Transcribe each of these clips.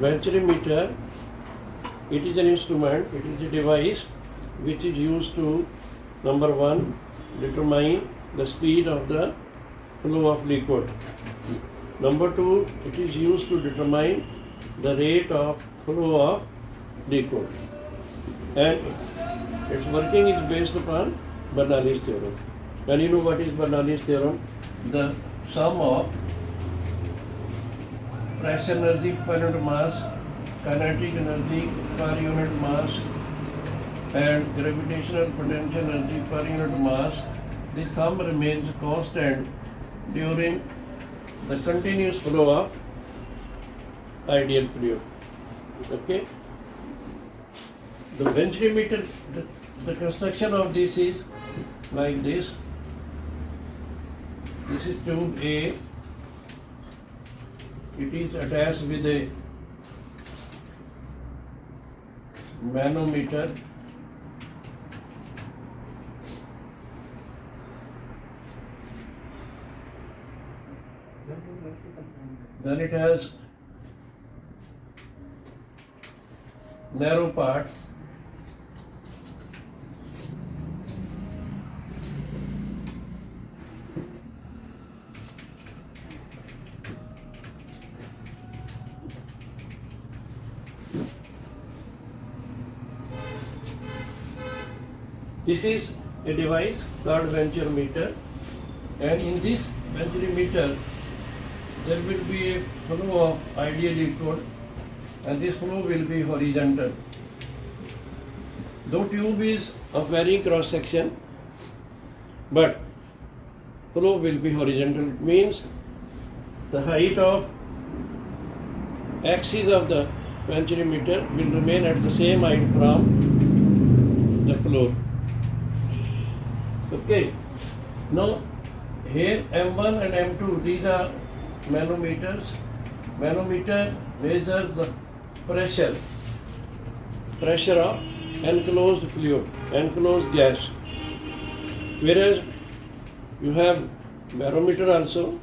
Venturimeter, it is an instrument, it is a device which is used to, number one, determine the speed of the flow of liquid. Number two, it is used to determine the rate of flow of liquid. And its working is based upon Bernoulli's theorem. And you know what is Bernoulli's theorem? The sum of pressure energy per unit mass, kinetic energy per unit mass, and gravitational potential energy per unit mass, the sum remains constant during the continuous flow of ideal fluid. Okay? The venturimeter, the construction of this is like this. This is tube A. It is attached with a manometer. Then it has narrow part. This is a device called venturimeter, and in this venturimeter there will be a flow of ideal liquid, and this flow will be horizontal. Though tube is of varying cross section, but flow will be horizontal. It means the height of axis of the venturimeter will remain at the same height from the floor. Okay. Now here M1 and M2, these are manometers. Manometer measures the pressure of enclosed fluid, enclosed gas. Whereas you have barometer also.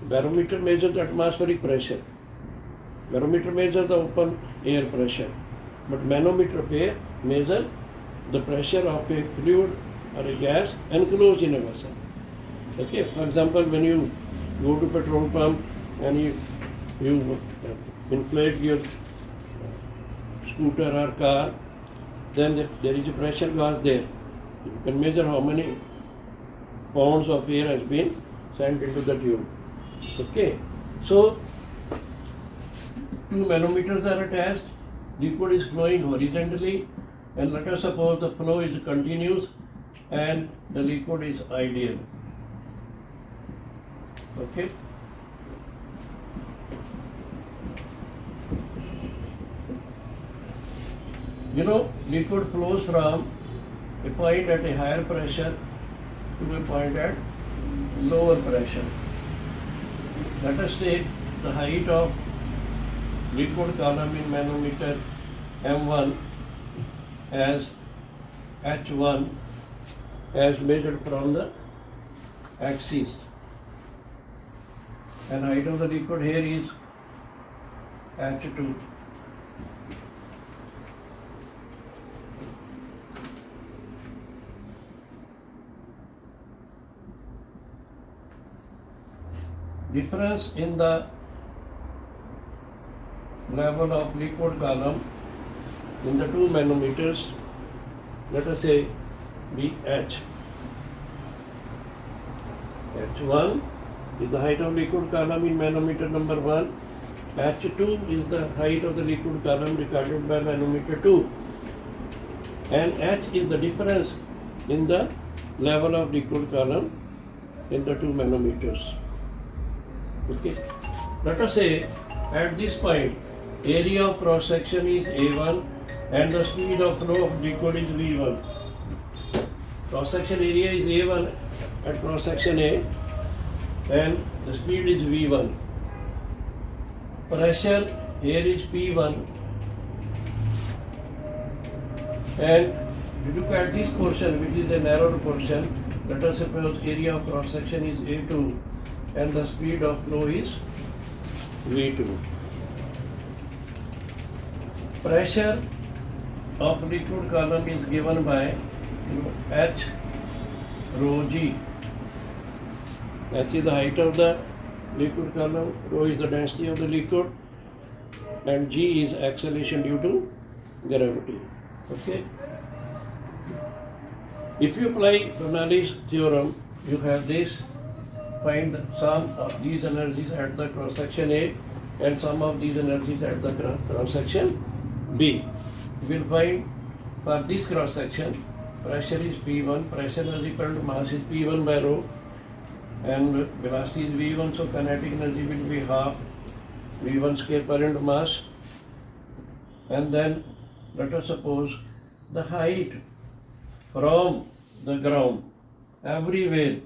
Barometer measures the atmospheric pressure. Barometer measures the open air pressure. But manometer measures the pressure of a fluid or a gas enclosed in a vessel. Okay, for example, when you go to petrol pump and you inflate your scooter or car, then there is a pressure gas there. You can measure how many pounds of air has been sent into the tube. Okay, so two manometers are attached, liquid is flowing horizontally, and let us suppose the flow is continuous and the liquid is ideal. Okay. You know, liquid flows from a point at a higher pressure to a point at lower pressure. Let us take the height of liquid column in manometer M1 as H1 as measured from the axis, and height of the liquid here is H2. Difference in the level of liquid column in the two manometers, let us say be H. H1 is the height of liquid column in manometer number 1. H2 is the height of the liquid column recorded by manometer 2. And H is the difference in the level of liquid column in the two manometers. Okay. Let us say at this point area of cross section is A1 and the speed of flow of liquid is V1. Cross section area is A1 at cross section A and the speed is V1. Pressure here is P1, and you look at this portion which is a narrower portion. Let us suppose area of cross section is A2 and the speed of flow is V2. pressure of liquid column is given by H rho G. H is the height of the liquid column, rho is the density of the liquid, and G is acceleration due to gravity. Okay. If you apply Bernoulli's theorem, you have this: find the sum of these energies at the cross section A and sum of these energies at the cross section B. You will find for this cross section, pressure is P1, pressure energy per unit mass is P1 by rho, and velocity is V1, so kinetic energy will be half V1 square per unit mass. And then let us suppose the height from the ground everywhere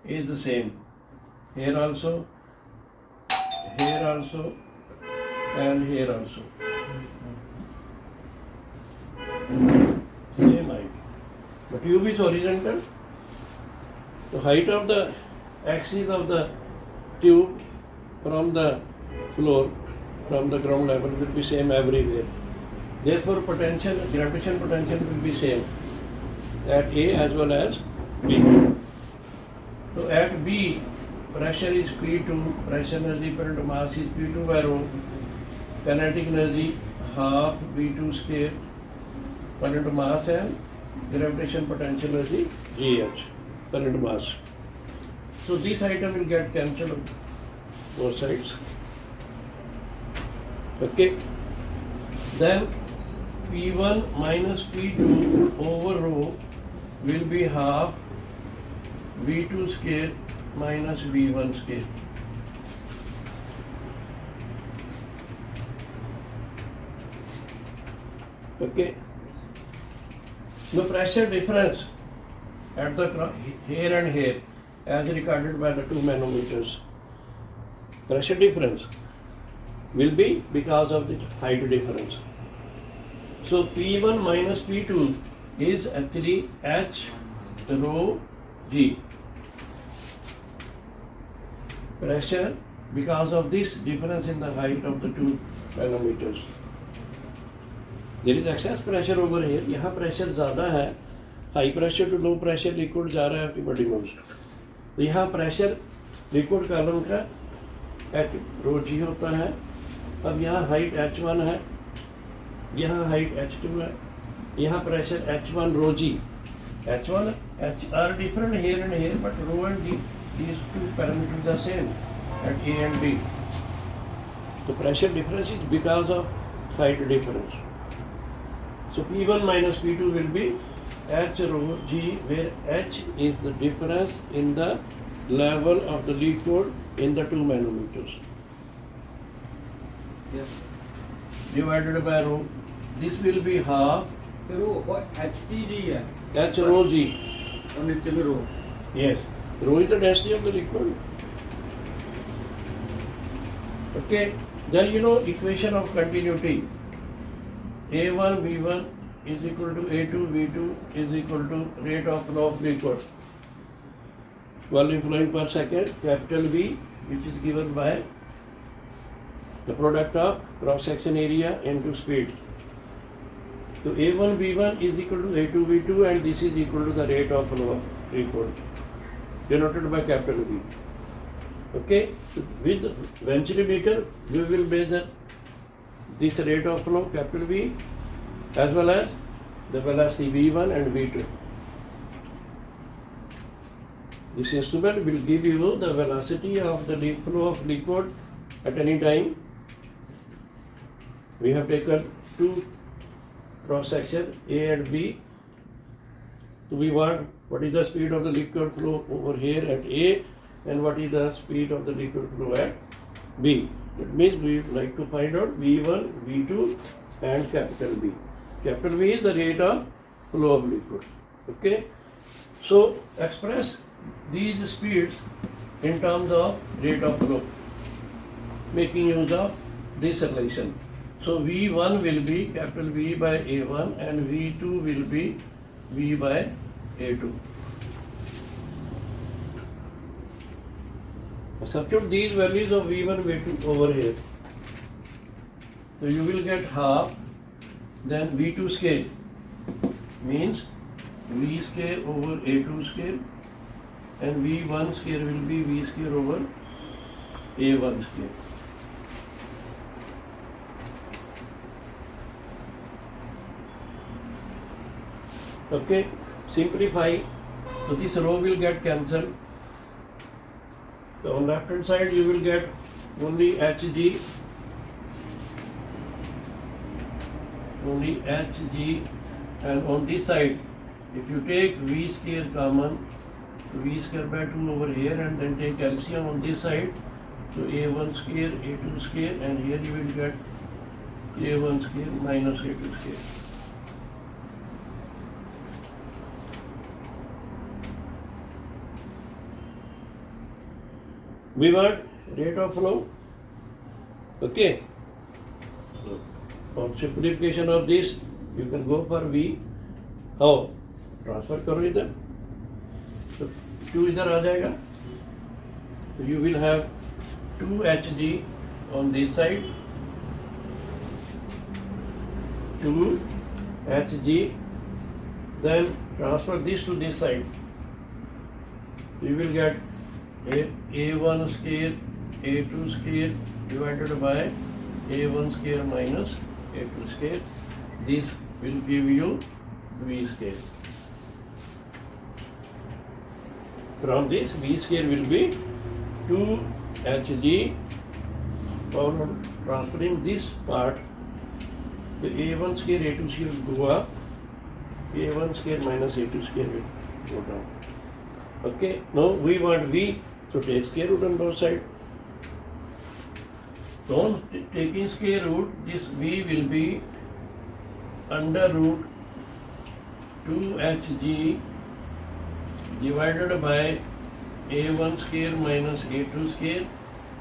is the same. Here also, and here also. Same height. But tube is horizontal. The height of the axis of the tube from the floor, from the ground level, will be same everywhere. Therefore, potential, gravitational potential will be same at A as well as B. So at B, pressure is P2, pressure energy per unit mass is P2 by rho, kinetic energy half V2 square per unit mass, and gravitation potential energy GH per unit mass. So this item will get cancelled on both sides. Okay. Then P1 minus P2 over rho will be half V2 square minus V1 square. Okay. The pressure difference at the here and here, as recorded by the 2 manometers, pressure difference will be because of the height difference. So P1 minus P2 is actually H rho G. Pressure because of this difference in the height of the 2 manometers. There is excess pressure over here. यहाँ pressure ज़्यादा है, high pressure to low pressure liquid जा रहा है आपकी body में. तो यहाँ pressure liquid column का H rho G होता है. अब यहाँ height H1 है, यहाँ height H2 है, यहाँ pressure H1 rho G. H1, H are different here and here, but rho and G, these two parameters are same at A and B. The pressure difference is because of height difference. So P1 minus P2 will be H rho G, where H is the difference in the level of the liquid in the 2 manometers. Yes. Divided by rho. This will be half row HPG है H rho G. और नीचे में रो. Yes. Rho is the density of the liquid. Okay. Then you know equation of continuity. A1 V1 is equal to A2 V2 is equal to rate of flow of liquid. Volume flowing per second, capital V, which is given by the product of cross section area into speed. So A1 V1 is equal to A2 V2, and this is equal to the rate of flow of liquid, denoted by capital V. Okay, so with venturimeter we will measure this rate of flow capital V as well as the velocity V1 and V2. This instrument will give you the velocity of the flow of liquid at any time. We have taken 2 cross section A and B. So we want what is the speed of the liquid flow over here at A and what is the speed of the liquid flow at B. That means we would like to find out V1, V2 and capital B. Capital V is the rate of flow of liquid. Okay. So express these speeds in terms of rate of flow, making use of this relation. So V1 will be capital V by A1 and V2 will be V by A2. Substitute these values of V1, V2 over here. So you will get half, then V2 square means V square over A2 square, and V1 square will be V square over A1 square. Okay, simplify. So this row will get cancelled. So on left hand side you will get only HG, and on this side if you take V square common, V square by 2 over here, and then take LCM on this side, so A1 square, A2 square, and here you will get A1 square minus A2 square. We want rate of flow. Okay. On simplification of this, you can go for V. How? Transfer करो इधर. So 2 इधर आ जाएगा. So you will have 2 Hg on this side, 2 Hg. Then transfer this to this side. You will get A1 square, A2 square divided by A1 square minus A2 square. This will give you V square. From this, V square will be 2 Hg. For transferring this part, the A1 square, A2 square will go up, A1 square minus A2 square will go down. Okay, now we want V, so take square root on both sides. So on taking square root, this V will be under root 2Hg divided by A1 square minus A2 square,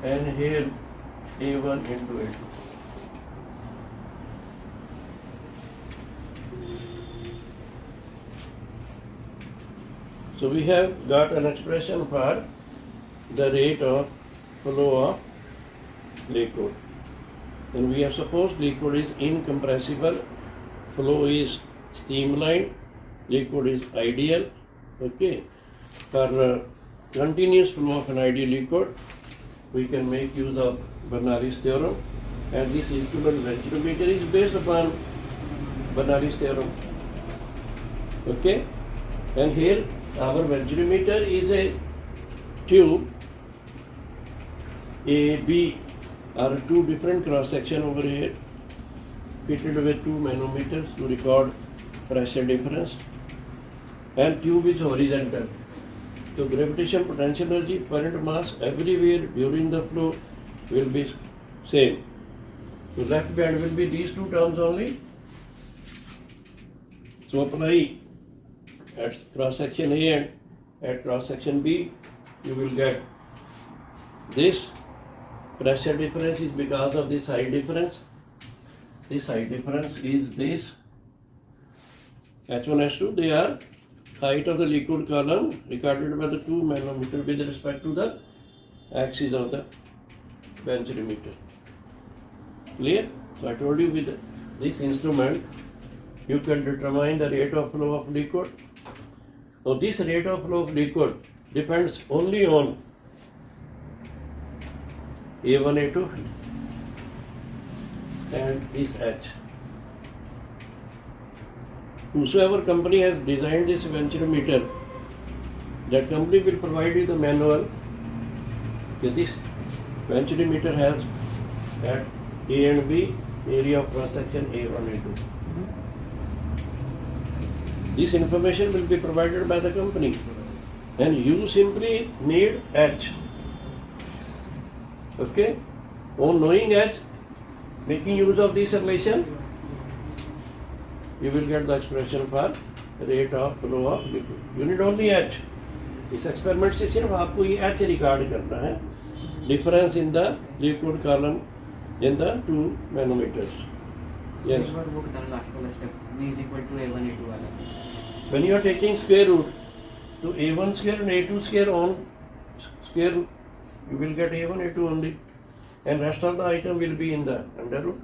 and here A1 into A2. So we have got an expression for the rate of flow of liquid. And we have supposed liquid is incompressible, flow is streamlined, liquid is ideal. Okay. For continuous flow of an ideal liquid, we can make use of Bernoulli's theorem, and this instrument ventilometer is based upon Bernoulli's theorem. Okay. And here our ventilometer is a tube A, B are 2 different cross section over here, fitted with 2 manometers to record pressure difference, and tube is horizontal. So gravitation, potential energy, current, mass everywhere during the flow will be same. So left band will be these 2 terms only. So apply at cross section A and at cross section B, you will get this. Pressure difference is because of this height difference. This height difference is this. H1, H2, they are height of the liquid column recorded by the 2 manometer with respect to the axis of the ventilometer. Clear? So I told you with this instrument, you can determine the rate of flow of liquid. Now this rate of flow of liquid depends only on A1, A2 and this H. Whosoever company has designed this ventilometer, that company will provide you the manual that this ventilometer has at A and B area of cross section A1, A2. This information will be provided by the company, and you simply need H. Okay? On knowing H, making use of this relation, you will get the expression for rate of flow of liquid. You need only H. इस experiment से सिर्फ आपको ये H record करना है, difference in the liquid column in the 2 manometers. Yes. V is equal to A1, A2 वाला. When you are taking square root, so A1 square and A2 square on square root, you will get A1, A2 only, and rest of the item will be in the under root.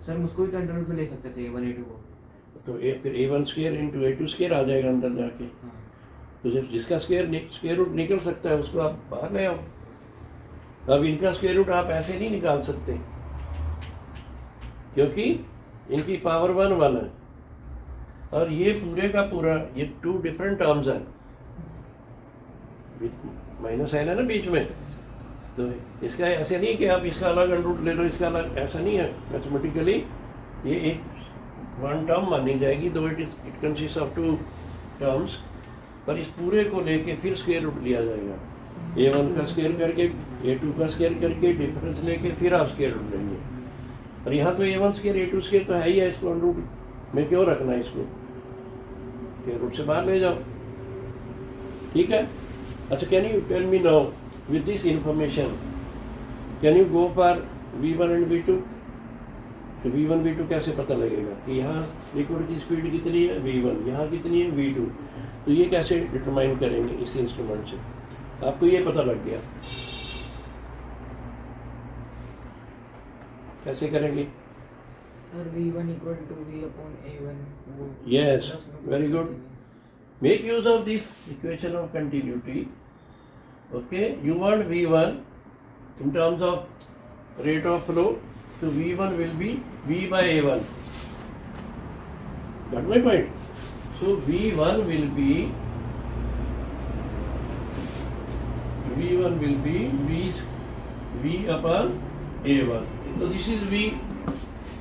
Sir उसको भी तो under root में ले सकते थे A1 A2 को। तो फिर A1 square into A2 square आ जाएगा अंदर जाके। हाँ तो जब जिसका स्क्वायर रूट निकल सकता है उसको आप बाहर ले आओ। अब इनका स्क्वायर रूट आप ऐसे नहीं निकाल सकते, क्योंकि इनकी पावर 1 है और ये पूरे का पूरा ये 2 डिफरेंट टर्म्स हैं, माइनस साइन है ना बीच में। तो इसका ऐसे नहीं कि आप इसका अलग अंडर रूट ले लो, इसका अलग, ऐसा नहीं है। मैथमेटिकली ये एक 1 टर्म मानी जाएगी, दो इट कंसिस्ट ऑफ 2 टर्म्स, पर इस पूरे को लेके फिर स्क्वायर रूट लिया जाएगा। A1 का स्क्वायर करके A2 का स्क्वायर करके डिफरेंस लेके फिर आप स्क्वायर रूट लेंगे। और यहाँ तो A1 स्क्वायर A2 स्क्वायर तो है ही है, इसको अंडर रूट में क्यों रखना है इसको, स्क्वायर रूट से बाहर ले जाओ। ठीक है। अच्छा, can you tell me now with this information can you go for V1 and V2? तो V1 V2 कैसे पता लगेगा कि यहाँ लिक्विड की स्पीड कितनी है V1, यहाँ कितनी है V2? तो ये कैसे डिटरमाइन करेंगे इस इंस्ट्रूमेंट से? आपको ये पता लग गया, कैसे करेंगे? Sir V1 equal to V upon A1 वो Yes, plus में very good. करेंगे। Make use of this equation of continuity. Okay, you want V1 in terms of rate of flow, so V1 will be V by A1. Got my point? So V1 will be V upon A1. So this is V.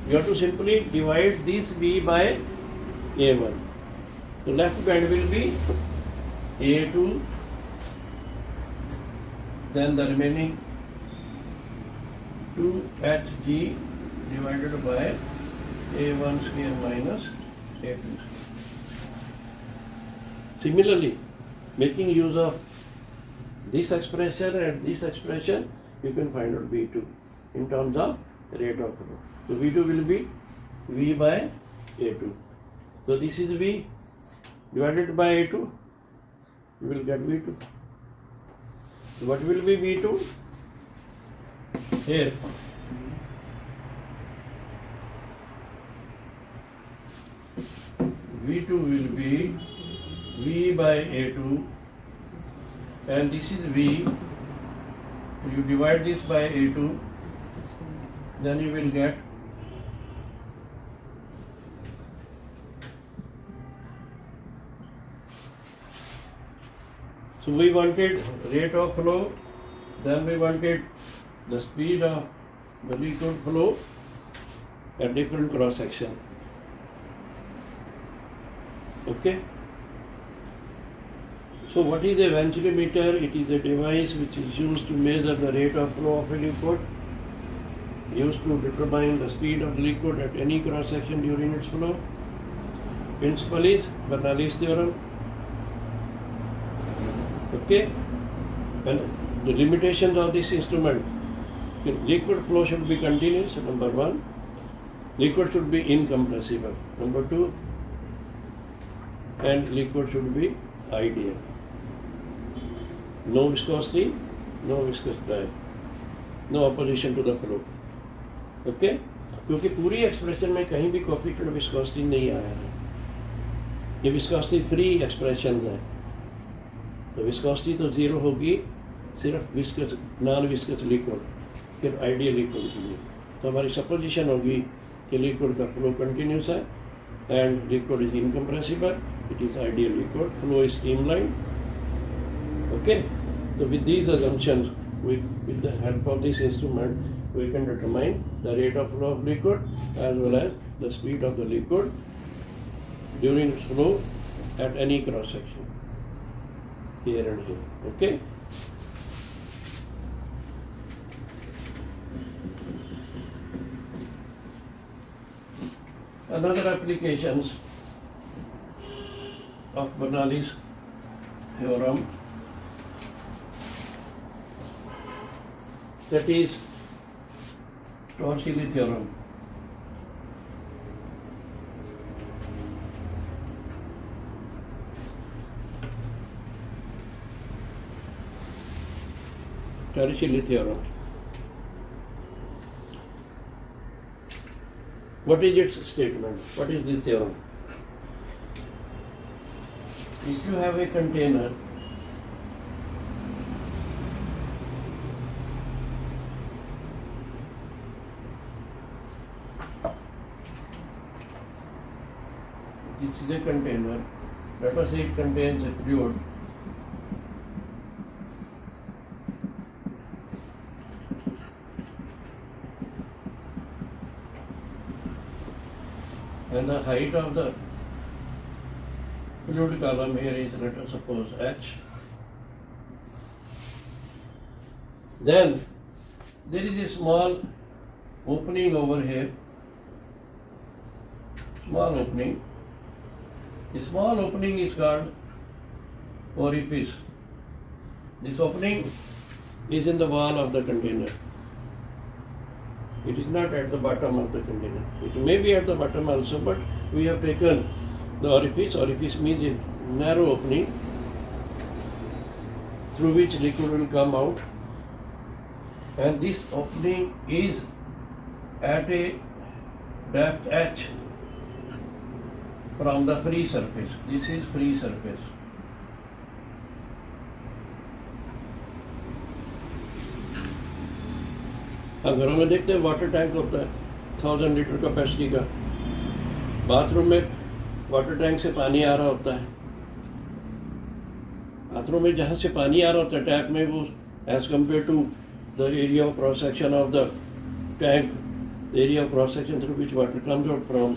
You have to simply divide this V by A1. So left band will be A2, then the remaining 2HG divided by A1 square minus A2 square. Similarly, making use of this expression and this expression, you can find out V2 in terms of rate of flow. So V2 will be V by A2. So this is V divided by A2, you will get V2. So what will be V2? Here, V2 will be V by A2, and this is V. You divide this by A2, then you will get so we wanted rate of flow, then we wanted the speed of the liquid flow at different cross section. Okay. So what is a ventilometer? It is a device which is used to measure the rate of flow of a liquid, used to determine the speed of the liquid at any cross section during its flow. Principle is Bernoulli's theorem. Okay, and the limitations of this instrument: liquid flow should be continuous, number 1. Liquid should be incompressible, number 2. And liquid should be ideal. No viscosity, no viscous drag, no opposition to the flow. Okay? क्योंकि पूरी expression में कहीं भी coefficient viscosity नहीं आया है, ये viscosity free expression है। तो विस्कोसिटी तो जीरो होगी सिर्फ विस्कस नॉन विस्कस लिक्विड, फिर आइडियल लिक्विड के लिए। तो हमारी सपोजिशन होगी कि लिक्विड का फ्लो कंटिन्यूस है and liquid is incompressible, it is ideal liquid, flow is streamlined. Okay, so with these assumptions, with the help of this instrument, we can determine the rate of flow of liquid as well as the speed of the liquid during its flow at any cross section, here and here. Okay. Another applications of Bernoulli's theorem, that is Torricelli theorem. Torricelli theorem. What is its statement? What is this theorem? If you have a container, this is a container, let us say it contains a fluid. And the height of the fluid column here is, let us suppose, h. Then there is a small opening over here, small opening. The small opening is called orifice. This opening is in the wall of the container. It is not at the bottom of the container. It may be at the bottom also, but we have taken the orifice. Orifice means a narrow opening through which liquid will come out. And this opening is at a depth h from the free surface. This is free surface. अब घरों में देखते हैं water tank होता है 1000 litre capacity का, bathroom में water tank से पानी आ रहा होता है, बाथरूम में जहाँ से पानी आ रहा होता है टैप में, वो as compare to the area of cross section of the tank, the area of cross section through which water comes out from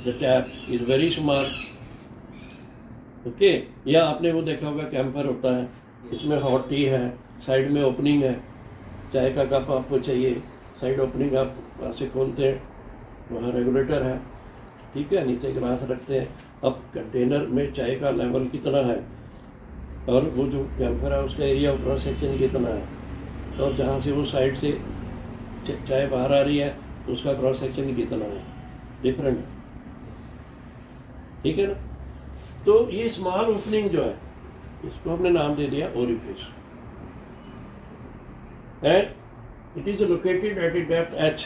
the tap is very small. Okay, या आपने वो देखा होगा कैंपर होता है, इसमें हॉट टी है, side में ओपनिंग है, चाय का कप आपको चाहिए, साइड ओपनिंग आप वहाँ से खोलते हैं, वहाँ रेगुलेटर है, ठीक है, नीचे ग्लास रखते हैं. अब कंटेनर में चाय का लेवल कितना है और वो जो कैंपर है उसका एरिया ऑफ क्रॉस सेक्शन कितना है, और जहाँ से वो साइड से चाय बाहर आ रही है उसका क्रॉस सेक्शन कितना है, डिफरेंट है, ठीक है ना. तो ये स्मॉल ओपनिंग जो है इसको हमने नाम दे दिया orifice, and it is located at a depth h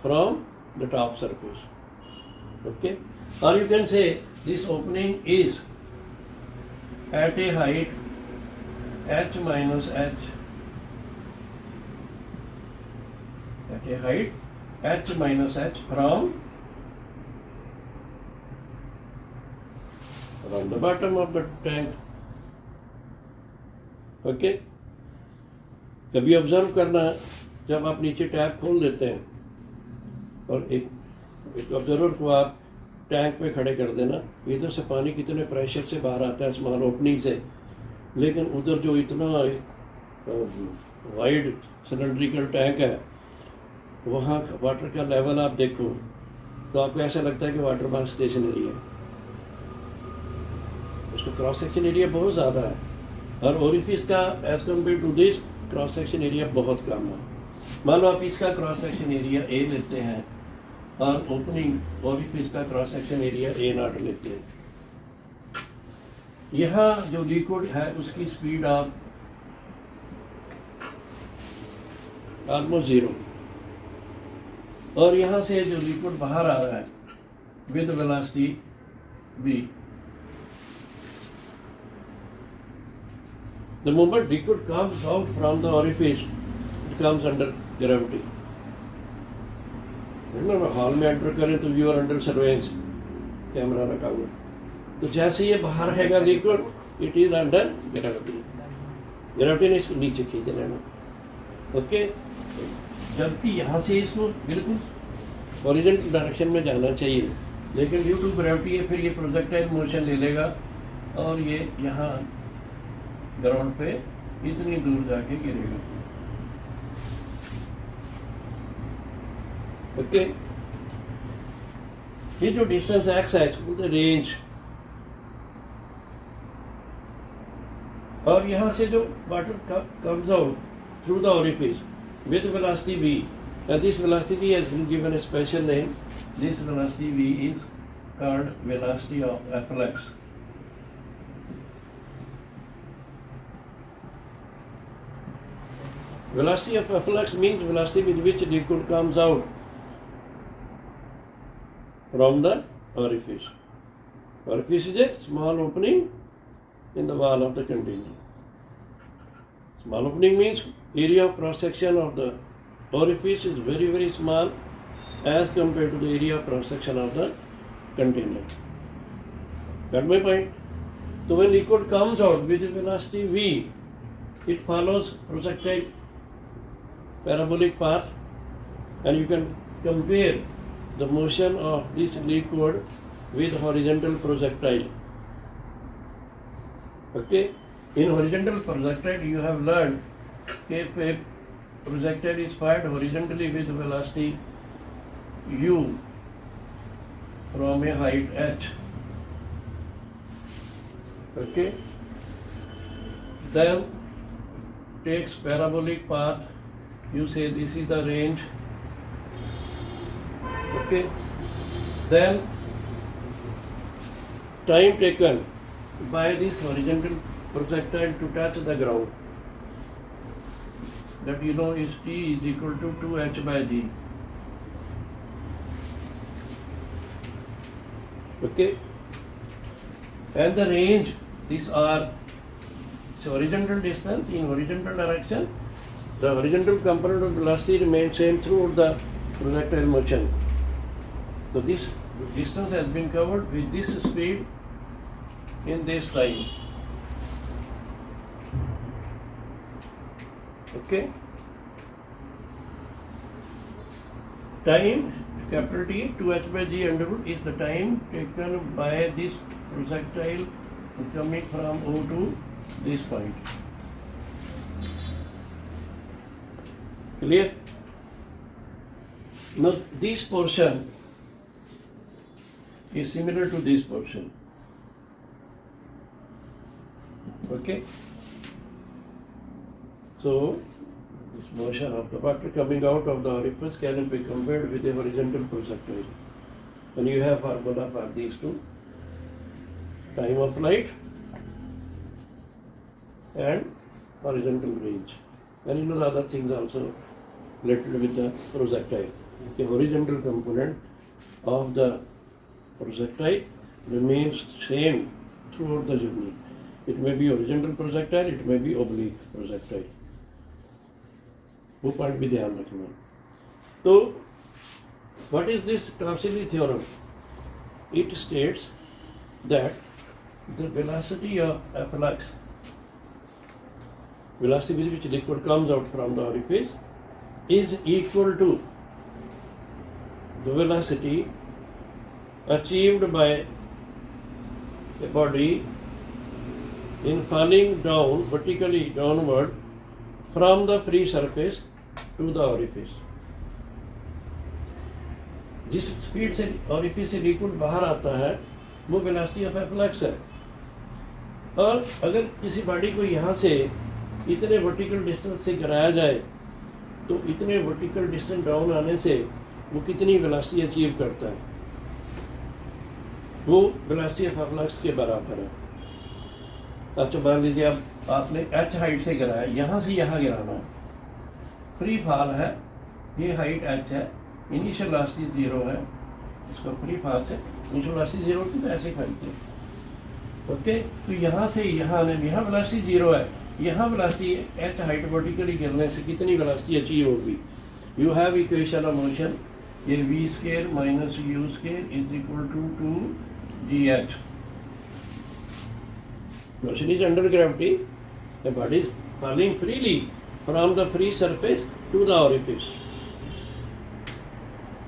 from the top surface. Okay, or you can say this opening is at a height h minus h, at a height h minus h from the bottom of the tank. Okay, कभी observe करना, जब आप नीचे tap खोल देते हैं और एक ऑब्जर्वर को आप टैंक पे खड़े कर देना, इधर से पानी कितने प्रेशर से बाहर आता है स्मॉल ओपनिंग से, लेकिन उधर जो इतना वाइड सिलेंड्रिकल टैंक है वहाँ वाटर का लेवल आप देखो तो आपको ऐसा लगता है कि वाटर बाथ स्टेशनरी है, उसका क्रॉस सेक्शन एरिया बहुत ज़्यादा है, और ओरिफिस का as compare to this cross section area बहुत कम है. मान लो आप इसका क्रॉस सेक्शन एरिया ए लेते हैं और ओपनिंग ओरिफिस का cross section area A not लेते हैं. यहाँ जो लिक्विड है उसकी स्पीड ऑफ ऑलमोस्ट 0, और यहाँ से जो लिक्विड बाहर आ रहा है with velocity v, the moment liquid comes out from the orifice, it comes under gravity. Remember, hall में एंटर करें तो you are under surveillance, camera रखा हुआ, तो जैसे ये बाहर रहेगा liquid, it is under gravity. Gravity ने इसको नीचे खींच लेना. ओके, जबकि यहाँ से इसको बिल्कुल हॉरिजॉन्टल डायरेक्शन में जाना चाहिए, लेकिन ड्यू टू ग्रेविटी है फिर ये प्रोजेक्टाइल मोशन ले लेगा और ये यहाँ ग्राउंड पे इतनी दूर जाके गिरेगा. ओके, ये जो डिस्टेंस एक्स है इसको बोलते हैं रेंज, और यहाँ से जो water comes out through the orifice with velocity v, and this velocity v has been given a special name. This velocity v is called velocity of efflux. Velocity of efflux means velocity with which liquid comes out from the orifice. Orifice is a small opening in the wall of the container. Small opening means area of cross section of the orifice is very, very small as compared to the area of cross section of the container. Got my point? So when liquid comes out with velocity v, it follows projectile parabolic path, and you can compare the motion of this liquid with horizontal projectile. Okay? In horizontal projectile, you have learned if a projectile is fired horizontally with velocity u from a height h. Okay? Then takes parabolic path. You say this is the range. Okay? Then time taken by this horizontal projectile to touch the ground, that you know is t is equal to 2h by g. Okay? And the range, these are horizontal distance in horizontal direction. The horizontal component of velocity remains same throughout the projectile motion. So this distance has been covered with this speed in this time. Okay? Time, capital T, 2h by g underwood is the time taken by this projectile coming from O to this point. Clear? Now this portion is similar to this portion. Okay? So this motion of the water coming out of the orifice can be compared with a horizontal projectile. And you have formula for these two: time of flight and horizontal range. And you know the other things also related with the projectile. The horizontal component of the projectile remains same throughout the journey. It may be horizontal projectile, it may be oblique projectile. वो point भी ध्यान रखना. तो what is this Torricelli theorem? It states that the velocity of a flux, velocity with which liquid comes out from the orifice, is equal to the velocity achieved by a body in falling down vertically downward from the free surface to the orifice. जिस speed से orifice से liquid बाहर आता है वो velocity of flux है. और अगर किसी बॉडी को यहाँ से इतने वर्टिकल डिस्टेंस से गिराया जाए तो इतने वर्टिकल डिस्टेंस डाउन आने से वो कितनी वेलोसिटी अचीव करता है, वो वेलोसिटी ऑफ फ्लक्स के बराबर है. अच्छा मान लीजिए अब आपने h हाइट से गिराया, यहाँ से यहाँ गिराना है, फ्री फॉल है, ये हाइट h है, इनिशियल वेलोसिटी 0 है, इसको फ्री फॉल से इनिशियल वेलोसिटी 0 की तो ऐसे फैलती है. ओके, तो यहाँ से यहाँ आने में यहाँ वेलोसिटी 0 है, यहाँ वेलोसिटी h हाइट वर्टिकली गिरने से कितनी वेलोसिटी अचीव होगी. You have equation of motion, ये v square minus u square is equal to 2gh. Motion is under gravity. The body is falling freely from the free surface to the orifice.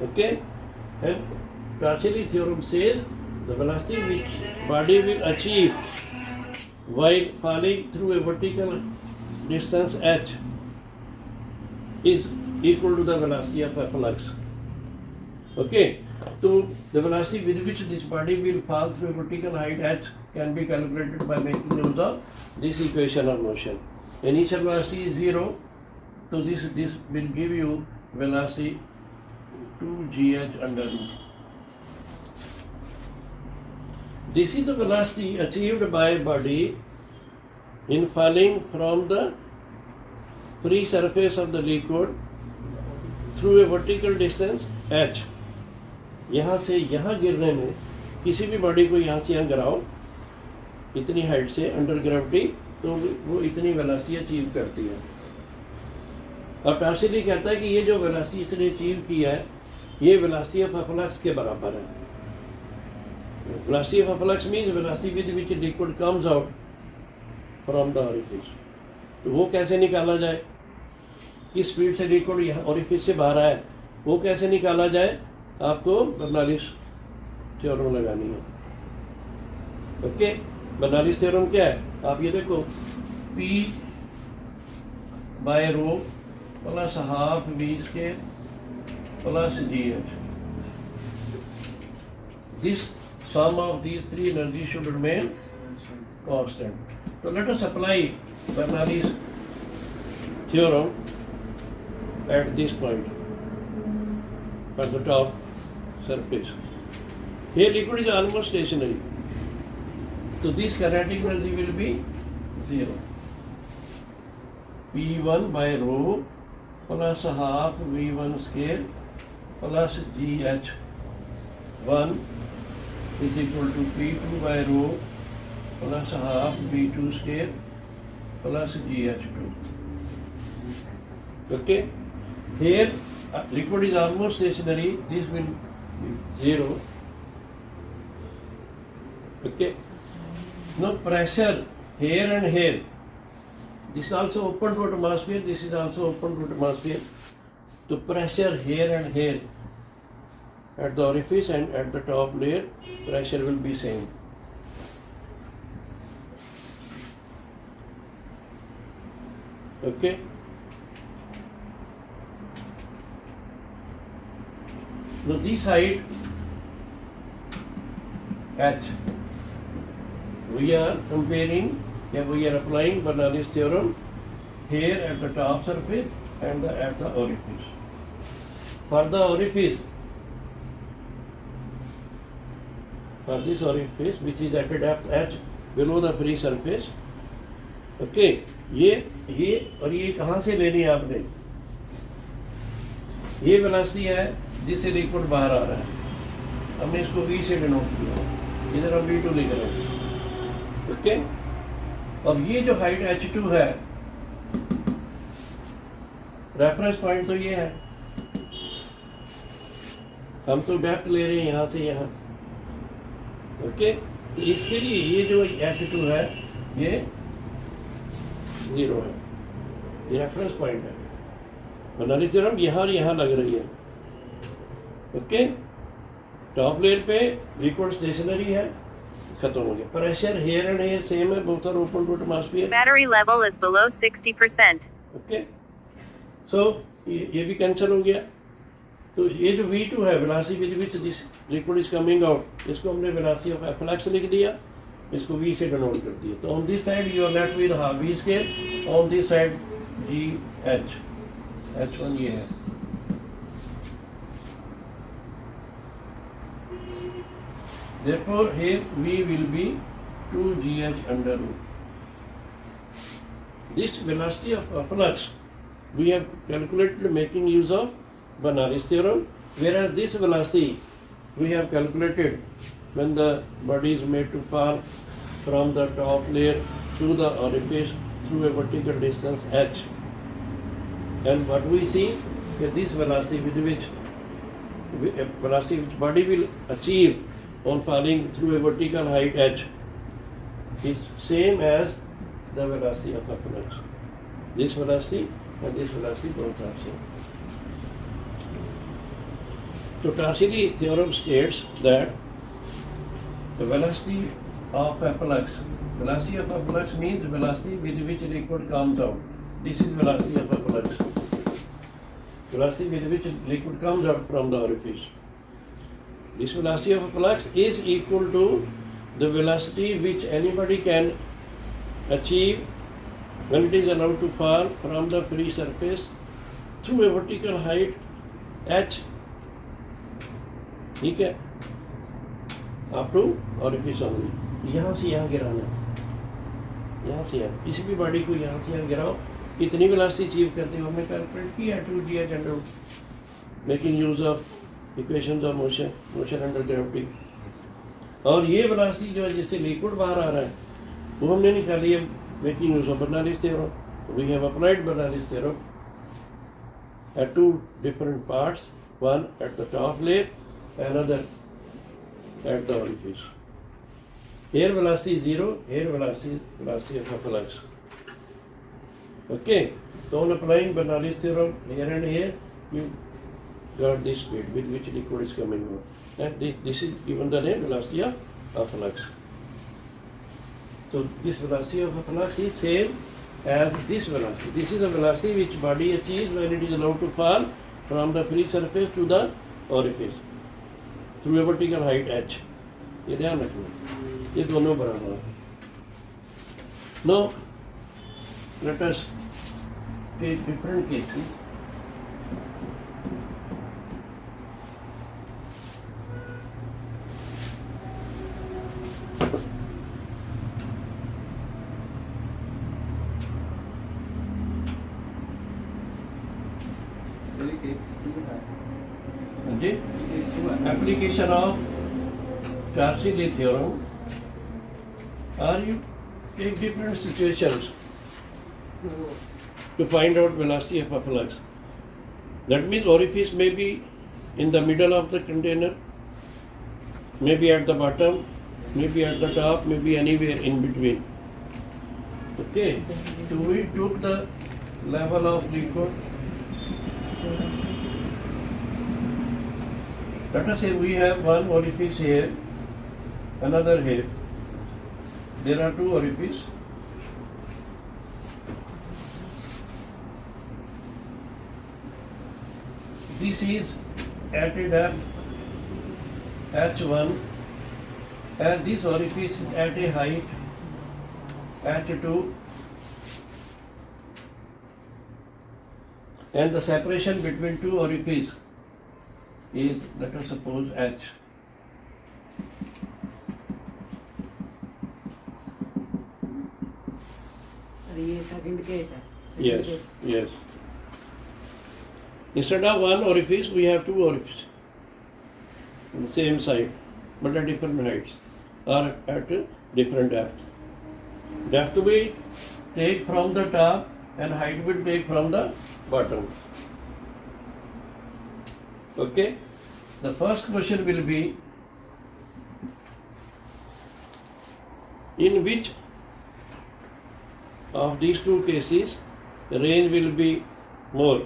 Okay? And Torricelli theorem says the velocity which body will achieve while falling through a vertical distance h is equal to the velocity of a flux. Okay? So the velocity with which this body will fall through a vertical height h can be calculated by making use of this equation of motion. Initial velocity is 0, so this will give you velocity 2gh under root. This is the velocity achieved by a body in falling from the free surface of the liquid through a vertical distance h. यहाँ से यहाँ गिरने में किसी भी body को यहाँ से यहाँ गिराओ इतनी हाइट से अंडर ग्रेविटी, तो वो इतनी वेलोसिटी अचीव करती है। अब टार्सिली कहता है कि ये जो वेलोसिटी इसने अचीव की है ये वेलोसिटी ऑफ फ्लक्स के बराबर है। Velocity of flux means velocity with which liquid comes out from the orifice. तो वो कैसे निकाला जाए, किस स्पीड से लिक्विड यहाँ ओरिफिस से बाहर आए, वो कैसे निकाला जाए, आपको बर्नौलीज थ्योरम लगानी है। ओके, बर्नौलीज थ्योरम क्या है, आप ये देखो P by rho plus half V square plus GH, this sum of these three energies should remain constant. So let us apply Bernoulli's theorem at this point, at the top surface. Here liquid is almost stationary, so this kinetic energy will be 0. P1 by rho plus half V1 square plus GH1 is equal to P2 by rho plus half V2 square plus GH2. Okay, here liquid is almost stationary, this will be 0. Okay, now pressure here and here, this is also open to atmosphere, this is also open to atmosphere. So pressure here and here at the orifice and at the top layer, pressure will be same. Okay. Now this height H, we are comparing, we are applying Bernoulli's theorem here at the top surface and at the orifice. For the orifice, for this orifice which is at a depth H below the free surface, okay, ये और ये कहाँ से लेनी है आपने, ये velocity है जिससे लिक्विड बाहर आ रहा है, हमने इसको V से डिनोट किया, इधर हम V2 लिख रहे हैं। ओके, अब ये जो हाइट H2 है, रेफरेंस पॉइंट तो ये है, हम तो डेप्थ ले रहे हैं यहाँ से यहाँ। ओके, तो इसके लिए ये जो H2 है ये 0 है, ये रेफरेंस पॉइंट है। बर्नौलीज थ्योरम यहाँ और यहाँ लग रही है। ओके, टॉप लेयर पे लिक्विड स्टेशनरी है, खत्म हो गया। Pressure here and here same है, both are open to atmosphere. Battery level is below 60%. Okay, so ये भी कैंसिल हो गया। तो ये जो V2 है, velocity with which this liquid is coming out, इसको हमने वेलोसिटी ऑफ फ्लक्स लिख दिया, इसको V से डिनोट कर दिया। तो on this side you are left with half V square, on this side GH, H1 ये है। Therefore here V will be 2GH under root. This velocity of flux we have calculated making use of Bernoulli's theorem, whereas this velocity we have calculated when the body is made to fall from the top layer through the orifice through a vertical distance h. And what we see that this velocity with which body will achieve on falling through a vertical height h is same as the velocity of a flux. This velocity and this velocity both are same. So Tarsili theorem states that the velocity of a flux, velocity of a flux means velocity with which liquid comes out. This is velocity of a flux. Velocity with which liquid comes out from the orifice. This velocity of a flux is equal to the velocity which anybody can achieve when it is allowed to fall from the free surface through a vertical height h, ठीक है, up to orifice only। यहाँ से यहाँ गिराना, यहाँ से यहाँ, किसी भी बॉडी को यहाँ से यहाँ गिराओ, इतनी वेलोसिटी अचीव करते हो। हमने कैलकुलेट किया 2GH under making use of equations of motion under gravity. और ये वेलोसिटी जो है जिससे लिक्विड बाहर आ रहा है वो हमने निकाली है making use of Bernoulli's theorem. We have applied Bernoulli's theorem at two different parts, one at the top layer, another at the orifice. Here velocity is 0, here velocity of a flux. Okay, so on applying Bernoulli's theorem here and here, you got this speed with which liquid is coming out. And this is given the name velocity of flux. So this velocity of a flux is same as this velocity. This is the velocity which body achieves when it is allowed to fall from the free surface to the orifice through a vertical height h. ये ध्यान रखना, ये दोनों बराबर हैं। Now let us take different cases. Application of Darcy-Lee theorem, or you take different situations to find out velocity of a flux. That means orifice may be in the middle of the container, maybe at the bottom, maybe at the top, maybe anywhere in between. Okay, so we took the level of liquid. Let us say we have one orifice here, another here. There are two orifices. This is at a depth h1 and this orifice is at a height h2 and the separation between two orifices is, let us suppose, h. ये second case है। Yes, yes. Instead of one orifice, we have two orifices on the same side, but at different heights or at different depth. Depth will take from the top and height will take from the bottom. Okay? The first question will be, in which of these two cases the range will be more?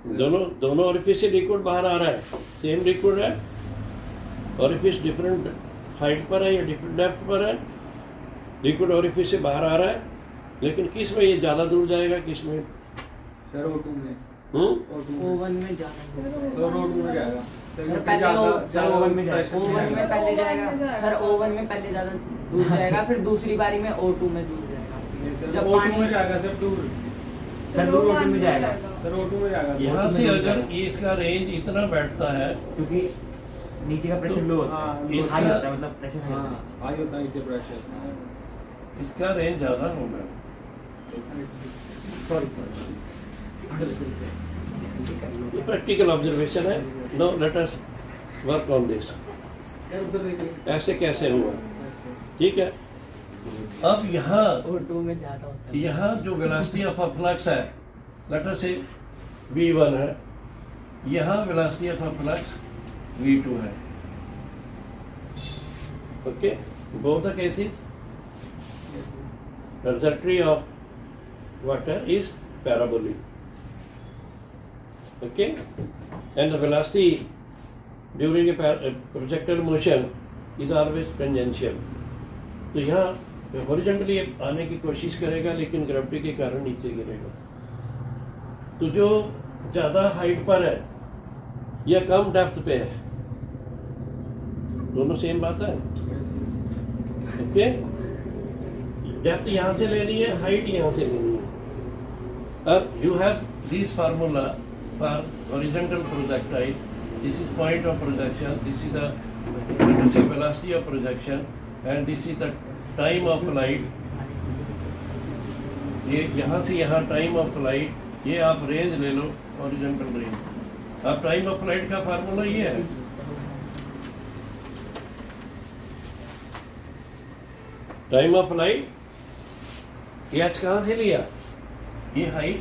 दोनों orifice से liquid बाहर आ रहा है, same liquid है, orifice different height पर है या different depth पर है, लिक्विड ओरिफिस से बाहर आ रहा है, लेकिन किस में ये ज़्यादा दूर जाएगा, किस में? सर O2 में। ओवन में जाना है। सर O2 में जाएगा। सर पहले ओवन में पहले जाएगा। सर ओवन में पहले ज़्यादा दूर जाएगा, फिर दूसरी बारी में O2 में दूर जाएगा। जब O2 में जाएगा सर दूर। सर दूर O2 में जाएगा। सर O2 में जाएगा। यहाँ से अगर इसका रेंज इतना बैठता है, क्योंकि नीचे का प्रेशर लो होता है, इसका- हाई होता है, मतलब प्रेशर हाई होता है। हाँ, हाई होता है नीचे प्रेशर। इसका रेंज ज़्यादा होगा। ये प्रैक्टिकल ऑब्जर्वेशन है। No let us work on this. Sir उधर देखिए। ऐसे कैसे हुआ, ठीक है? अब यहाँ O2 में ज़्यादा होता है। यहाँ जो वेलोसिटी ऑफ अ फ्लक्स है, लेट अस से v1 है, यहाँ velocity of a flux v2 है। Okay, both the cases trajectory of water is parabolic. Okay, and the velocity during a projectile motion is always tangential. तो यहाँ horizontally आने की कोशिश करेगा, लेकिन ग्रेविटी के कारण नीचे गिरेगा। तो जो ज़्यादा हाइट पर है या कम डेप्थ पे है, दोनों सेम बात है। ओके, डेप्थ यहाँ से लेनी है, हाइट यहाँ से लेनी है। अब you have this formula for horizontal projectile. This is point of projection, this is the velocity of projection and this is the time of flight. ये यहाँ से यहाँ टाइम ऑफ फ्लाइट, ये आप रेंज ले लो, हॉरिजॉन्टल रेंज। अब time of flight का formula ये है, टाइम ऑफ फ्लाइट ये h कहाँ से लिया, ये हाइट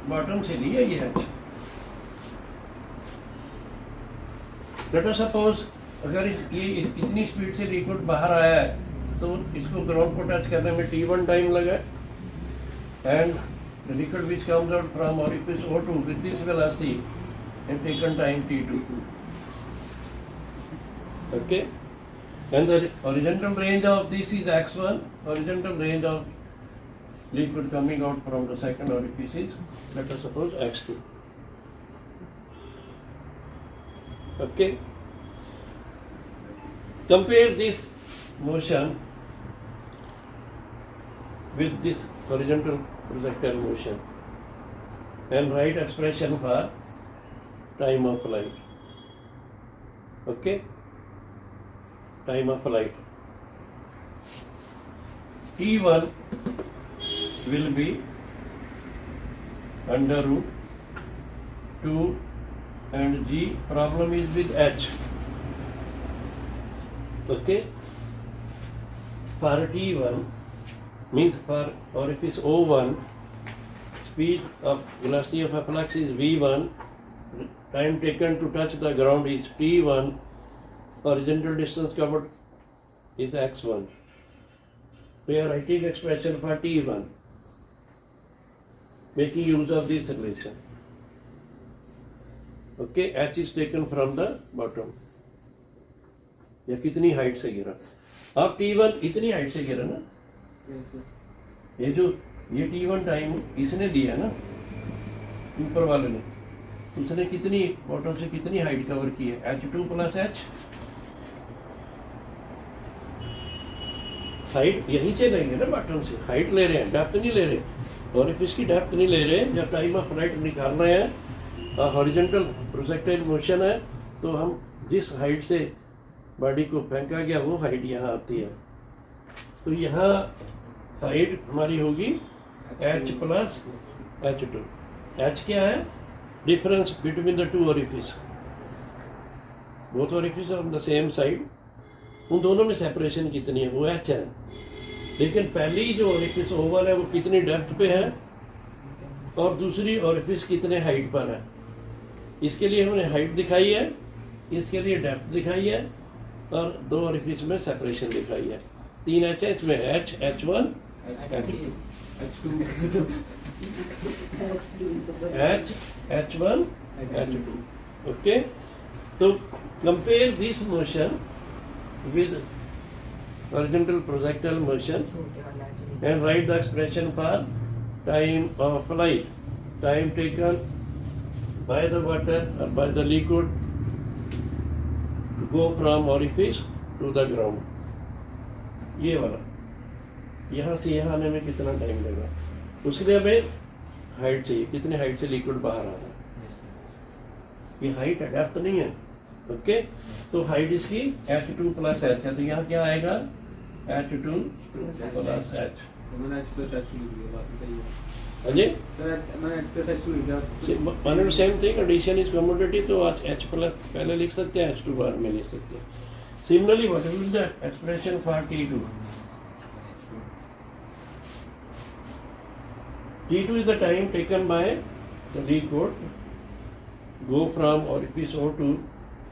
बॉटम से लिया ये h। लेट अस सपोज अगर ये इतनी स्पीड से लिक्विड बाहर आया है तो इसको ग्राउंड को टच करने में t1 टाइम लगा, and the liquid which comes out from orifice O2 with this velocity and taken time t2. Okay, and the horizontal range of this is x1, horizontal range of liquid coming out from the second orifice is, let us suppose, x2. Okay, compare this motion with this horizontal projectile motion and write expression for time of flight. Okay, time of flight. T1 will be under root 2 and G. Problem is with H. Okay, for T1 means for orifice O1, speed of velocity of flux is V1, time taken to touch the ground is T1, horizontal distance covered is x1. We are writing expression for T1, making use of this relation. Okay, h is taken from the bottom. या कितनी height से गिरा, अब T1 इतनी height से गिरा ना, ये जो ये T1 टाइम इसने दिया ना ऊपर वाले ने, उसने कितनी बॉटम से कितनी हाइट कवर की है, h2 प्लस h। हाइट यहीं से लेंगे ना, बॉटम से हाइट ले रहे हैं, डेप्थ नहीं ले रहे, और इफ इसकी डेप्थ नहीं ले रहे, जब टाइम ऑफ फ्लाइट निकालना है, हॉरिजॉन्टल प्रोजेक्टाइल मोशन है, तो हम जिस हाइट से बॉडी को फेंका गया वो हाइट यहाँ आती है, तो यहाँ हाइट हमारी होगी h प्लस h2। h क्या है, difference between the two orifice, both orifice on the same side, उन दोनों में सेपरेशन कितनी है वो h है, लेकिन पहली जो ओरिफिस ओवल है वो कितनी डेप्थ पे है और दूसरी ओरिफिस कितने हाइट पर है, इसके लिए हमने हाइट दिखाई है, इसके लिए डेप्थ दिखाई है, और दो ओरिफिस में सेपरेशन दिखाई है, 3 h है इसमें, h, h1, h2, h, h1, h2। Okay, तो compare this motion with horizontal projectile motion and write the expression for time of flight, time taken by the water or by the liquid to go from orifice to the ground। ये वाला यहाँ से यहाँ आने में कितना time लगा, उसके लिए हमें हाइट चाहिए, कितने हाइट से लिक्विड बाहर आ रहा है, ये हाइट है, डेप्थ नहीं है। ओके, तो हाइट इसकी h2 प्लस h है, तो यहाँ क्या आएगा, h2 प्लस h। मैंने h प्लस h लिख दिया, बात सही है। हाँ जी, मैंने h प्लस h लिख दिया। One and same thing, addition is commutative, तो आज h प्लस पहले लिख सकते हैं, h2 बाद में लिख सकते हैं। Similarly what is the expression for T2? T2 is the time taken by the liquid go from orifice O2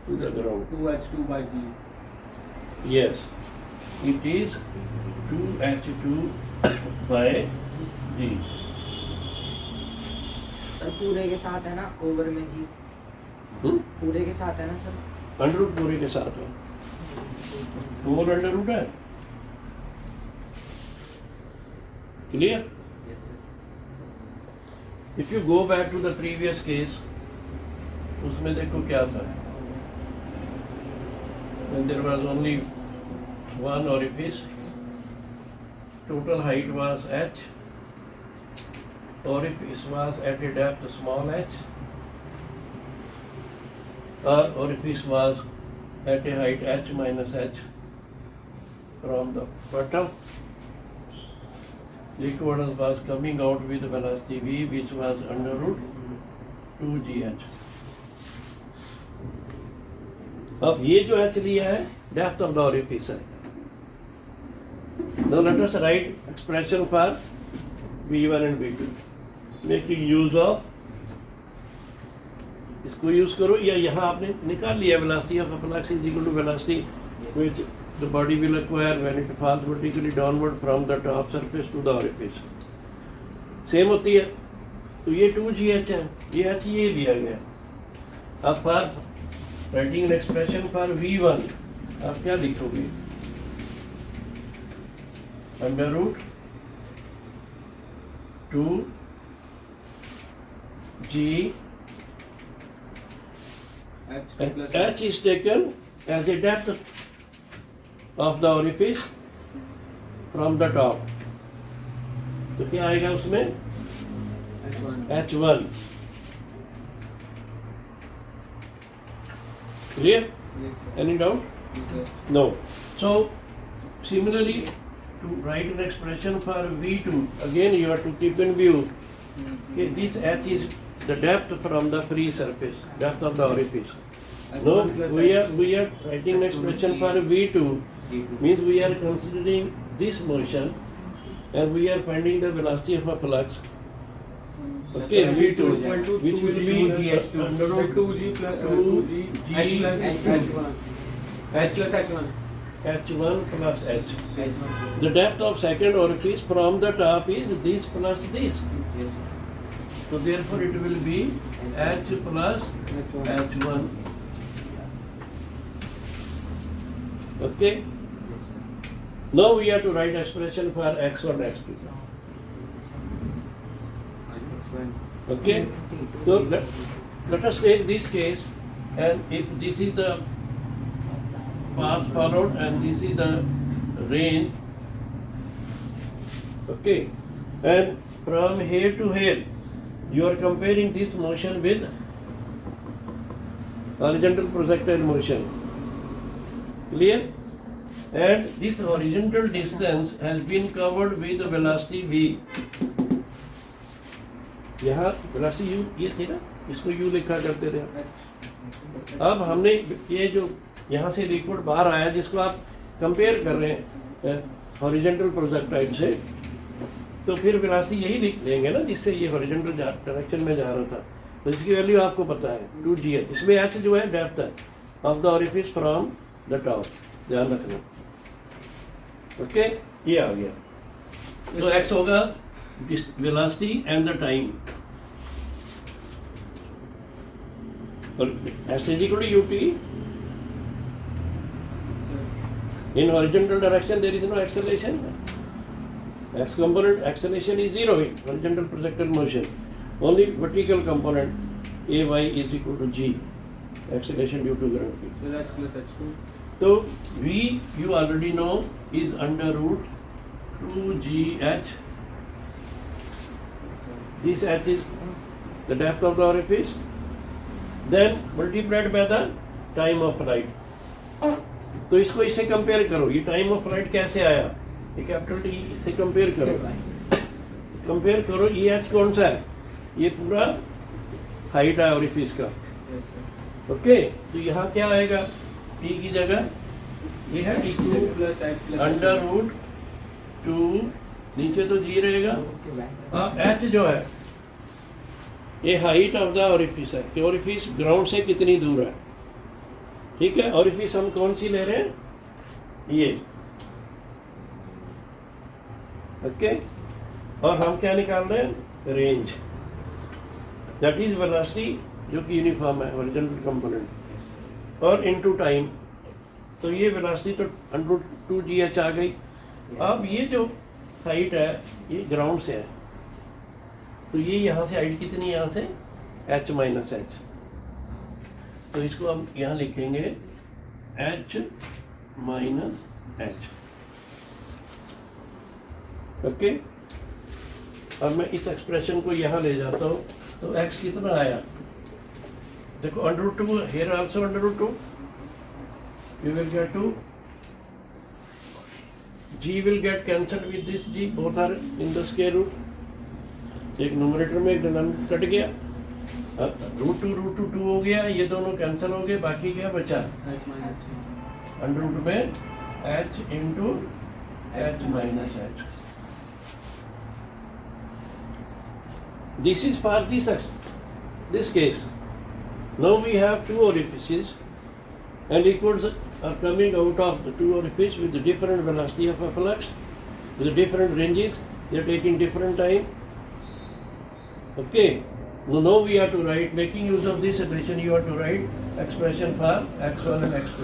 to the ground. 2h2 by g. Yes, it is 2h2 by g. Sir पूरे के साथ है ना, over में जी पूरे के साथ है ना सर, अंडर रूट पूरे के साथ है, ओवर अंडर रूट है, clear? If you go back to the previous case, उसमें देखो क्या था, when there was only one orifice, total height was h, orifice was at a depth small h, orifice was at a height h minus h from the bottom. Liquid was coming out with velocity v, which was under root 2GH। अब ये जो H लिया है depth of the orifice है। Now let us write expression for V1 and V2 making use of, इसको use करो, या यहाँ आपने निकाल लिया velocity of a flux is equal to velocity which the body will acquire when it falls vertically downward from the top surface to the orifice। Same होती है। तो ये 2GH है, ये H ये लिया गया। अब for writing an expression for V1 आप क्या लिखोगे? Under root 2G H is taken as a depth of the orifice from the top। तो क्या आएगा उसमें? H1। Clear? Any doubt? No. So similarly, to write an expression for V2, again you have to keep in view okay, this H is the depth from the free surface, depth of the orifice। No, we are writing an expression for V2 means we are considering this motion and we are finding the velocity of a flux। Okay, V2 which will be under root 2G plus 2G H plus H1 H plus H1 H1 plus H। The depth of second orifice from the top is this plus this, so therefore it will be H plus H1। Okay, now we have to write expression for X1 X2। Okay, so let us take this case, and if this is the path followed and this is the range, okay, and from here to here you are comparing this motion with horizontal projectile motion। Clear? And this horizontal distance has been covered with the velocity v। यहाँ velocity u ये थी ना, इसको u लिखा करते थे। अब हमने ये जो यहाँ से लिक्विड बाहर आया जिसको आप कंपेयर कर रहे हैं हॉरिजॉन्टल प्रोजेक्टाइल से, तो फिर वेलोसिटी यही लिख लेंगे ना जिससे ये हॉरिजॉन्टल डायरेक्शन में जा रहा था। तो इसकी वैल्यू आपको पता है 2GH। इसमें H जो है डेप्थ है of the orifice from the top, ध्यान रखना। ओके, ये आ गया। तो X होगा वेलोसिटी एंड द टाइम, और S is equal to UT। In horizontal direction there is no acceleration। X component acceleration is 0 in horizontal projectile motion, only vertical component AY is equal to G, acceleration due to gravity। So H plus H2। So V you already know is under root 2GH। This H is the depth of the orifice, then multiplied by the time of flight। तो इसको इससे compare करो, ये time of flight कैसे आया, ये capital T इससे compare करो, कंपेयर करो। ये एच कौन सा है? ये पूरा हाइट है ओरिफिस का। ओके, तो यहाँ क्या आएगा? टी की जगह ये है T2 plus H plus under root 2, नीचे तो जी रहेगा। हाँ, एच जो है ये हाइट ऑफ द ओरिफिस है कि ओरिफिस ग्राउंड से कितनी दूर है। ठीक है, ओरिफिस हम कौन सी ले रहे हैं? ये। ओके, और हम क्या निकाल रहे हैं? रेंज, दैट इज वेलोसिटी जो कि यूनिफॉर्म है हॉरिजॉन्टल कंपोनेंट, और इनटू टाइम। तो ये वेलोसिटी तो अंडर 2GH आ गई। अब ये जो हाइट है ये ग्राउंड से है, तो ये यहाँ से हाइट कितनी, यहाँ से H माइनस H। तो इसको हम यहाँ लिखेंगे H माइनस H। ओके, अब मैं इस एक्सप्रेशन को यहाँ ले जाता हूँ, तो x कितना आया? देखो under root 2, here also under root 2, you will get 2, g will get cancelled with this g, both are in the square root, एक न्यूमरेटर में एक डिनोमिनेटर कट गया, रूट टू हो गया, ये दोनों कैंसिल हो गए, बाकी क्या बचा? H minus अंडर रूट में h into h minus h. This is for this case. Now we have two orifices and liquids are coming out of the two orifices with different velocity of a flux, with different ranges. They are taking different time. Okay. Now we have to write, making use of this expression, you have to write expression for x1 and x2.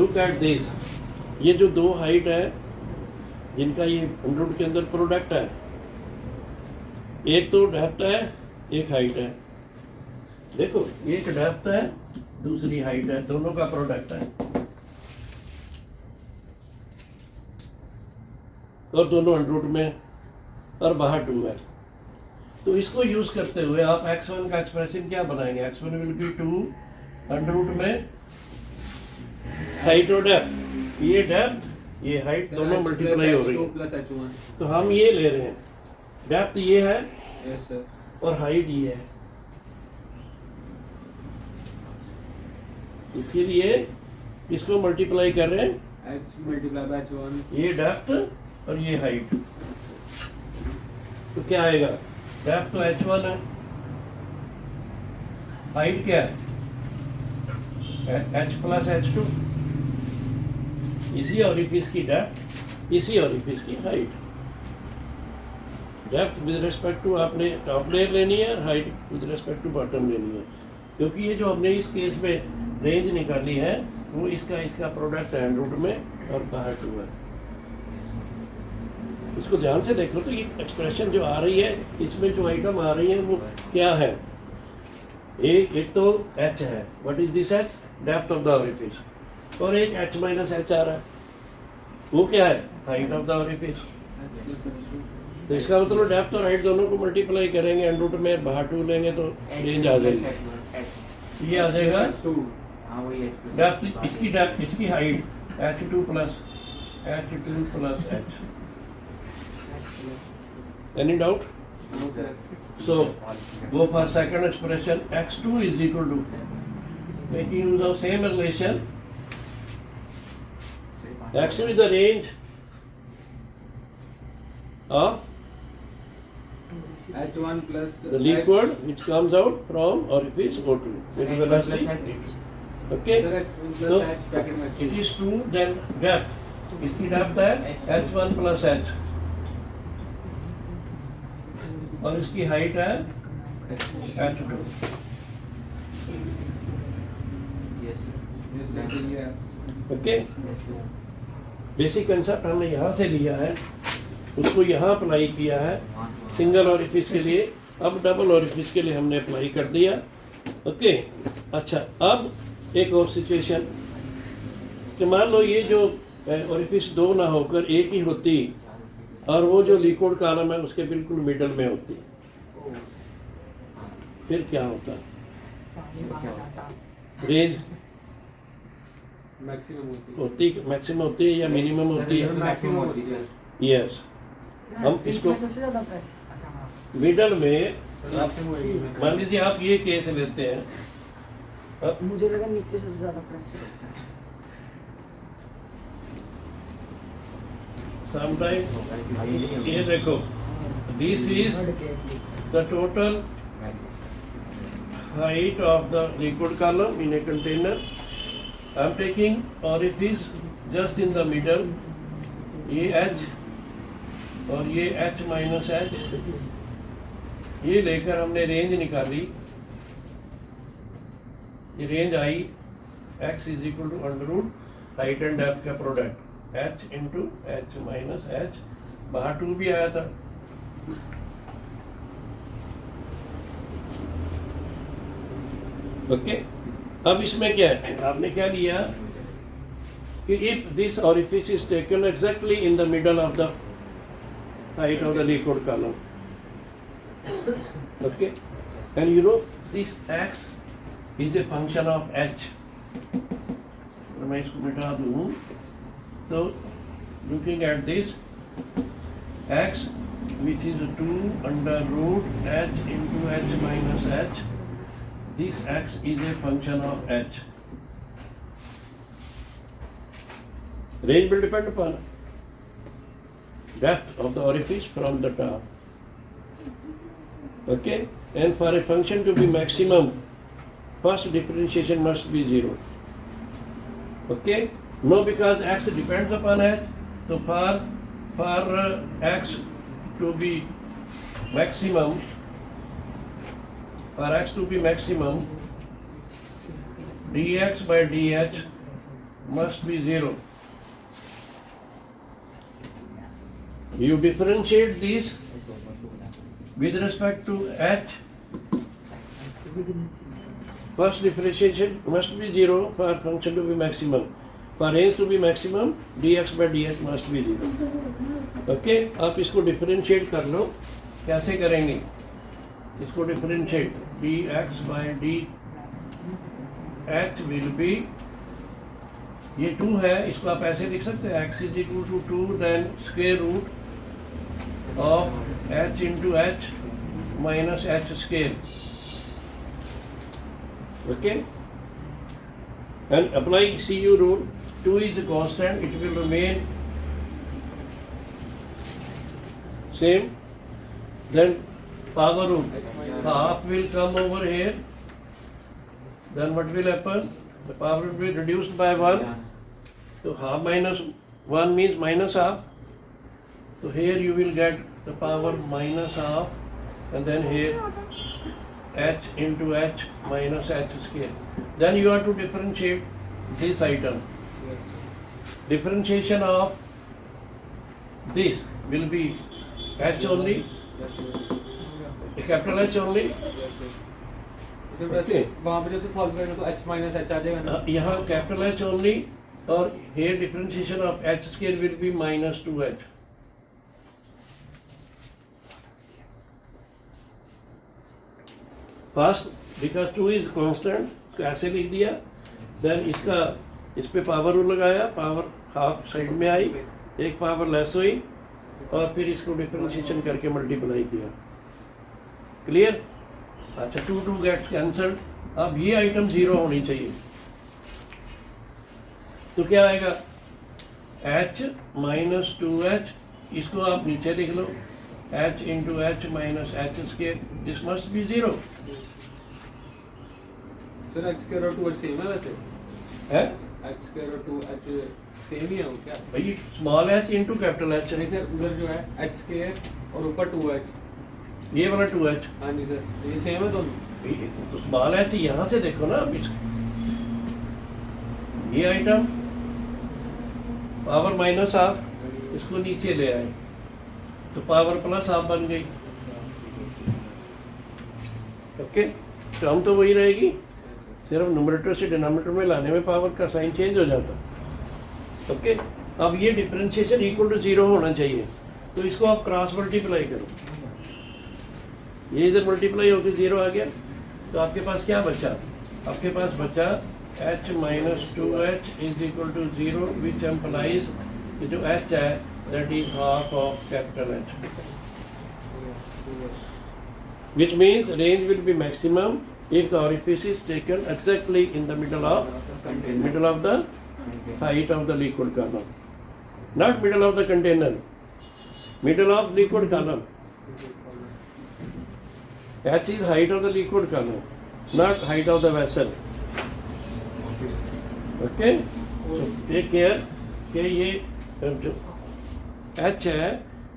Look at this. ये जो दो height है जिनका ये under के अंदर product है, एक तो डेप्थ है, एक हाइट है. देखो एक डेप्थ है, दूसरी हाइट है, दोनों का प्रोडक्ट है और दोनों अंडर में और बाहर 2 है. तो इसको यूज करते हुए आप x1 का एक्सप्रेशन क्या बनाएंगे? x1 will be 2 under root में हाइट और डेप्थ, ये डेप्थ ये हाइट Sir, दोनों H मल्टीप्लाई हो plus रही H2 है. plus H1. तो हम ये ले रहे हैं, डेप्थ ये है Yes sir. और हाइट ये है. इसके लिए इसको मल्टीप्लाई कर रहे हैं, H multiplied by H1. ये डेप्थ और ये हाइट. तो क्या आएगा? डेप्थ तो h1 है, हाइट क्या है? h plus h2. इसी ऑरिफिस की डेप्थ, इसी ऑरिफिस की height. Depth with respect to आपने टॉप लेयर लेनी है और height with respect to bottom लेनी है, क्योंकि ये जो हमने इस केस में रेंज निकाली है वो इसका प्रोडक्ट है रूट में और बाहर 2 है. इसको ध्यान से देखो तो ये एक्सप्रेशन जो आ रही है, इसमें जो आइटम आ रही है वो क्या है? एक तो h है, what is this h? Depth of the orifice. और एक h माइनस h आ रहा है, वो क्या है? Height of the orifice. तो इसका मतलब डेप्थ और हाइट दोनों को मल्टीप्लाई करेंगे, अंडर रूट में बाहर 2 लेंगे तो रेंज आ जाएगी. ये आ जाएगा H2. हाँ वही h plus डेप्थ, इसकी डेप्थ, इसकी height h2 plus h. Any doubt? No sir. So go for second expression. x2 is equal to, making use of same relation, x2 is the range of H1 plus the liquid which comes out from orifice O2 with velocity. Okay, Sir, H1 so plus H bracket में it is 2, then depth. इसकी depth है h1 plus h और इसकी height है h2. yes sir. Yes sir. तो ये okay, yes sir. Basic concept हमने यहाँ से लिया है, उसको यहाँ अप्लाई किया है सिंगल ऑरिफिस के लिए. अब डबल ऑरिफिस के लिए हमने अप्लाई कर दिया. ओके, अच्छा अब एक और सिचुएशन कि मान लो ये जो ऑरिफिस 2 ना होकर एक ही होती और वो जो लिक्विड कॉलम है उसके बिल्कुल मिडल में होती, फिर क्या होता? रेंज मैक्सिमम होती है या मिनिमम होती है? मैक्सिमम होती है सर. यस. हम इसको सबसे ज्यादा प्रेस. मिडल में मान लीजिए आप ये केस लेते हैं, मुझे लगा नीचे सबसे ज्यादा प्रेस होता है. समटाइम ये देखो, this is the total height of the liquid column in a container. I am taking orifice just in the middle, ये h और ये h माइनस h, ये लेकर हमने रेंज निकाली. ये रेंज आई x is equal to under root height and depth का product h into h minus h. बाहर 2 भी आया था. ओके, अब इसमें क्या है? आपने क्या लिया कि if this orifice is taken exactly in the middle of the height of the liquid column, okay, and you know this x is a function of h. मैं इसको मिटा दूं तो looking at this, x which is 2 under root h into h minus h. This x is a function of h. Range will depend upon depth of the orifice from the top. Okay? And for a function to be maximum, first differentiation must be 0. Okay? No, because x depends upon h. So for x to be maximum, dx by dh must be 0. You differentiate these with respect to h. First differentiation must be 0 for function to be maximum. For range to be maximum, dx by dh must be 0. Okay? आप इसको differentiate कर लो. कैसे करेंगे इसको differentiate? dx by dh will be, ये 2 है, इसको आप ऐसे लिख सकते हैं, x is equal to 2 then square root of h into h minus h square. Okay? And apply CU rule. 2 is a constant, it will remain same. Then power rule, half will come over here. Then what will happen? The power will be reduced by 1. So half minus 1 means minus half. So here you will get the power minus half, and then here h into h minus h square. Then you have to differentiate this item. Differentiation of this will be h only, a capital H only. Sir वैसे वहाँ पे जब से solve करेंगे तो h minus h आ जाएगा ना? यहाँ capital H only, और here differentiation of h square will be minus 2h. First, because 2 is constant, तो ऐसे लिख दिया. Then इसका इस पे पावर रूल लगाया, पावर हाफ साइड में आई, एक पावर लेस हुई, और फिर इसको डिफरेंशिएशन करके मल्टीप्लाई किया. क्लियर? अच्छा, 2 गेट्स कैंसल्ड. अब ये आइटम 0 होनी चाहिए. तो क्या आएगा? h माइनस 2h, इसको आप नीचे लिख लो, h into h minus h square. This must be 0. Sir h square और 2h सेम है वैसे? है? h स्क्वायर और 2h सेम ही है वो क्या? भाई small h into capital h. नहीं सर, उधर जो है h स्क्वायर और ऊपर 2h. ये वाला 2h. हाँ जी सर, ये सेम है दोनों. तो स्मॉल h यहाँ से देखो ना. अब ये आइटम पावर माइनस हाफ, इसको नीचे ले आए तो पावर प्लस हाफ बन गई. ओके, टर्म तो वही रहेगी, सिर्फ न्यूमरेटर से डिनोमिनेटर में लाने में पावर का साइन चेंज हो जाता. ओके, अब ये डिफरेंशिएशन इक्वल टू 0 होना चाहिए. तो इसको आप क्रॉस मल्टीप्लाई करो. ये इधर मल्टीप्लाई होकर 0 आ गया, तो आपके पास क्या बचा? आपके पास बचा h minus 2h is equal to 0, which implies कि जो h है that is half of capital H, which means range will be maximum if the orifice is taken exactly in the middle of the height of the liquid column. Not middle of the container, middle of liquid column. H is height of the liquid column, not height of the vessel. Okay? So take care कि ये जो H है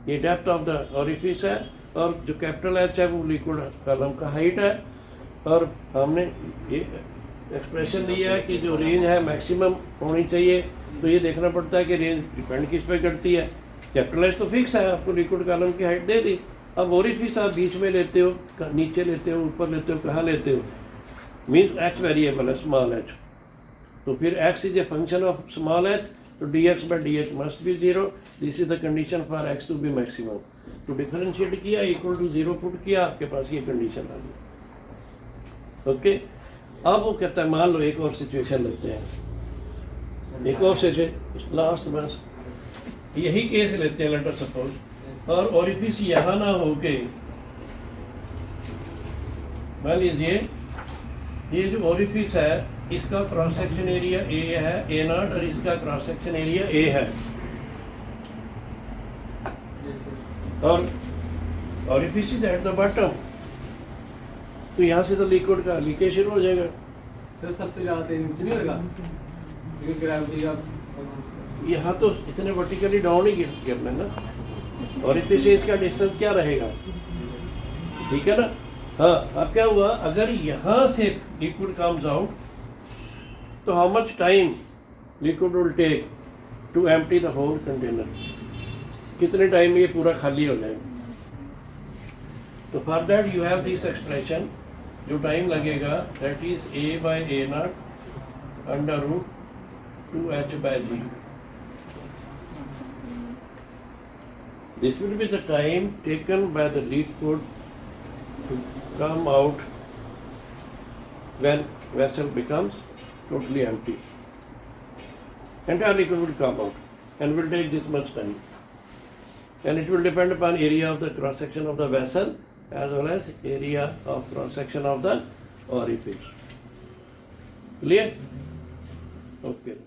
ये depth of the orifice है, और जो capital H है वो लिक्विड कॉलम का हाइट है. और हमने ये एक्सप्रेशन दिया है कि जो रेंज है मैक्सिमम होनी चाहिए. तो ये देखना पड़ता है कि रेंज डिपेंड किस पे करती है. कैपिटल H तो फिक्स है, आपको लिक्विड कॉलम की हाइट दे दी. अब ओरिफिस आप बीच में लेते हो, नीचे लेते हो, ऊपर लेते हो, कहाँ लेते हो? मीन्स H वेरिएबल है, स्मॉल h. तो फिर x is a function of small h, तो dx by dh must be 0. This is the condition for x to be maximum. तो डिफरेंशिएट किया, इक्वल टू 0 पुट किया, आपके पास ये कंडीशन आ गई. ओके, अब वो कहता है मान लो एक और सिचुएशन लेते हैं, एक और सिचुएशन, लास्ट बस यही केस लेते हैं. लेटर सपोज और ओरिफिस यहाँ ना होके, मान लीजिए ये जो ओरिफिस है इसका क्रॉस सेक्शन एरिया ए है, ए नॉट, और इसका क्रॉस सेक्शन एरिया ए है, और orifice is at the bottom, तो यहाँ से तो लिक्विड का लीकेज शुरू हो जाएगा। सर सबसे ज्यादा तेज नीचे नहीं लगा क्योंकि ग्रेविटी का यहाँ तो इतने वर्टिकली डाउन ही गिरना ना, और इतने से इसका डिस्टेंस क्या रहेगा, ठीक है ना। हाँ, अब क्या हुआ, अगर यहाँ से लिक्विड कम्स आउट तो how much time liquid will take to empty the whole container, कितने टाइम में ये पूरा खाली हो जाएगा। तो for that you have this expression, जो टाइम लगेगा that is A by A naught under root 2h by g. This will be the time taken by the liquid to come out when vessel becomes totally empty. Entire liquid will come out and will take this much time. And it will depend upon area of the cross section of the vessel as well as area of cross section of the orifice. Clear? Okay.